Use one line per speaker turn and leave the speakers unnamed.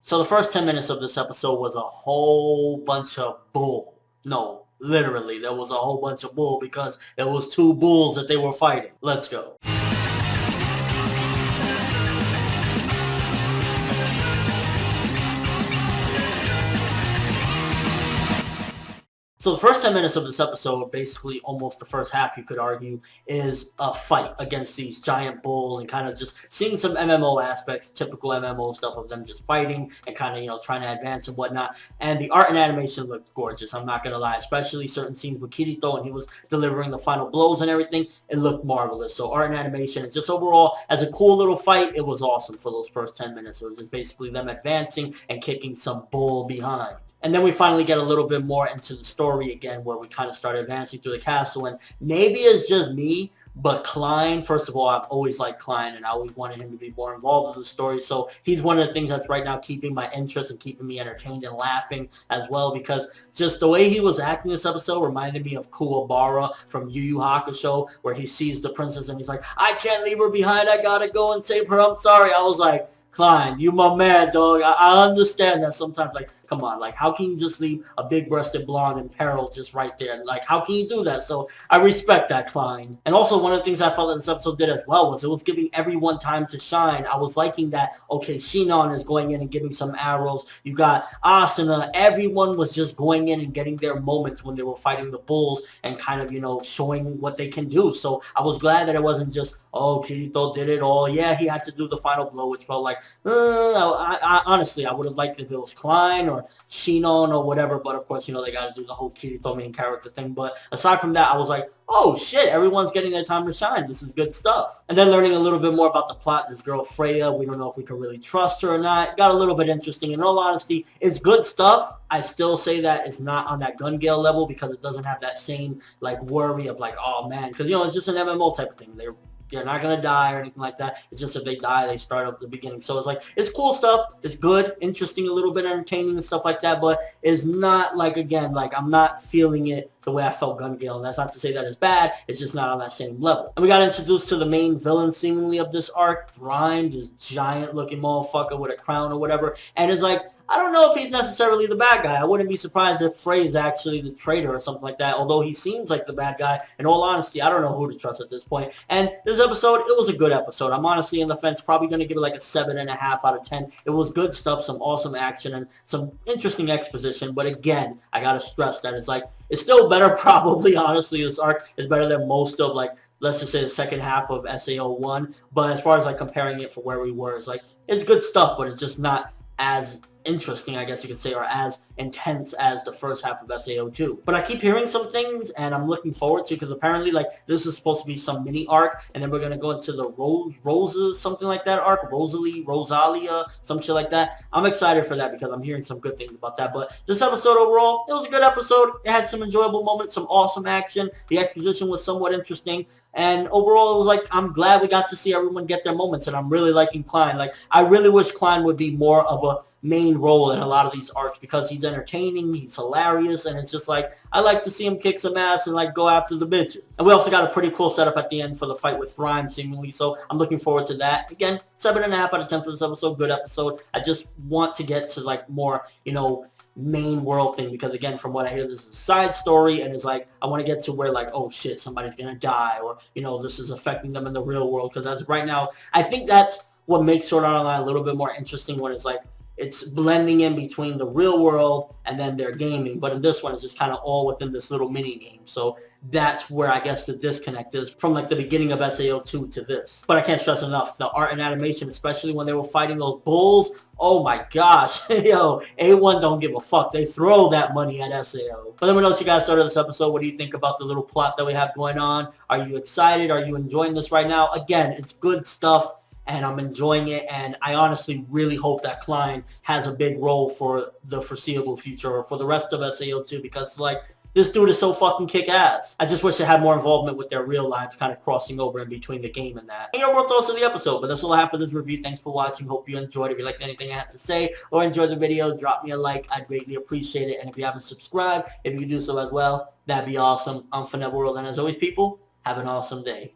So the first 10 minutes of this episode was a whole bunch of bull. No, literally, there was a whole bunch of bull because there was two bulls that they were fighting. Let's go. So the first 10 minutes of this episode, basically almost the first half, you could argue, is a fight against these giant bulls and kind of just seeing some MMO aspects, typical MMO stuff of them just fighting and kind of, trying to advance and whatnot. And the art and animation looked gorgeous, I'm not going to lie, especially certain scenes with Kirito and he was delivering the final blows and everything. It looked marvelous. So art and animation and just overall, as a cool little fight, it was awesome for those first 10 minutes. It was just basically them advancing and kicking some bull behind. And then we finally get a little bit more into the story again, where we kind of start advancing through the castle. And maybe it's just me, but Klein, first of all, I've always liked Klein, and I always wanted him to be more involved in the story. So he's one of the things that's right now keeping my interest and keeping me entertained and laughing as well, because just the way he was acting this episode reminded me of Kuwabara from Yu Yu Hakusho, where he sees the princess and he's like, I can't leave her behind. I gotta go and save her. I'm sorry. I was like, Klein, you my man, dog. I understand that sometimes, like, come on, like, how can you just leave a big-breasted blonde in peril just right there? Like, how can you do that? So I respect that, Klein. And also, one of the things I felt that this episode did as well was it was giving everyone time to shine. I was liking that, okay, Shinon is going in and giving some arrows. You got Asuna. Everyone was just going in and getting their moments when they were fighting the bulls and kind of, showing what they can do. So I was glad that it wasn't just, oh, Kirito did it all. Yeah, he had to do the final blow, which felt like, honestly, I would have liked if it was Klein or Shinon or whatever, but of course, they got to do the whole Kirito main character thing. But aside from that, I was like, oh shit, everyone's getting their time to shine. This is good stuff. And then learning a little bit more about the plot, this girl Freija, we don't know if we can really trust her or not. Got a little bit interesting. In all honesty, it's good stuff. I still say that it's not on that Gun Gale level because it doesn't have that same like worry of like, oh man, because it's just an MMO type of thing. They're not going to die or anything like that. It's just if they die, they start up at the beginning. So it's like, it's cool stuff. It's good, interesting, a little bit entertaining and stuff like that. But it's not like, again, like I'm not feeling it the way I felt Gun Gale. And that's not to say that it's bad. It's just not on that same level. And we got introduced to the main villain seemingly of this arc. Freija, this giant looking motherfucker with a crown or whatever. And it's like, I don't know if he's necessarily the bad guy. I wouldn't be surprised if Freija is actually the traitor or something like that, although he seems like the bad guy. In all honesty, I don't know who to trust at this point. And this episode, it was a good episode. I'm honestly in the fence, probably going to give it like a 7.5 out of 10. It was good stuff, some awesome action, and some interesting exposition. But again, I got to stress that it's still better, probably, honestly. This arc is better than most of, like, let's just say the second half of SAO 1. But as far as, like, comparing it for where we were, it's good stuff, but it's just not as interesting, I guess you could say, or as intense as the first half of SAO 2. But I keep hearing some things, and I'm looking forward to, because apparently, like, this is supposed to be some mini arc, and then we're going to go into the Rosa, something like that arc, Rosalia, some shit like that. I'm excited for that, because I'm hearing some good things about that. But this episode overall, it was a good episode. It had some enjoyable moments, some awesome action. The exposition was somewhat interesting. And overall, it was like, I'm glad we got to see everyone get their moments, and I'm really liking Klein. Like, I really wish Klein would be more of a main role in a lot of these arcs, because he's entertaining, he's hilarious, and it's just like, I like to see him kick some ass and like go after the bitches. And we also got a pretty cool setup at the end for the fight with Freija, seemingly, so I'm looking forward to that. Again, 7.5 out of 10 for this episode. Good episode. I just want to get to like more, main world thing, because again, from what I hear, this is a side story, and it's like, I want to get to where like, oh shit, somebody's gonna die, or this is affecting them in the real world, because as right now, I think that's what makes Sword Art Online a little bit more interesting, when it's like, it's blending in between the real world and then their gaming. But in this one, it's just kind of all within this little mini game. So that's where I guess the disconnect is from like the beginning of SAO 2 to this. But I can't stress enough, the art and animation, especially when they were fighting those bulls, oh my gosh. Yo, A1 don't give a fuck. They throw that money at SAO. But let me know what you guys thought of this episode. What do you think about the little plot that we have going on? Are you excited? Are you enjoying this right now? Again, it's good stuff, and I'm enjoying it, and I honestly really hope that Klein has a big role for the foreseeable future, or for the rest of SAO 2, because, like, this dude is so fucking kick-ass. I just wish it had more involvement with their real lives, kind of crossing over in between the game and that. And your more thoughts of the episode, but that's all I have for this review. Thanks for watching. Hope you enjoyed. If you liked anything I had to say or enjoyed the video, drop me a like. I'd greatly appreciate it. And if you haven't subscribed, if you could do so as well, that'd be awesome. I'm ForneverWorld, and as always, people, have an awesome day.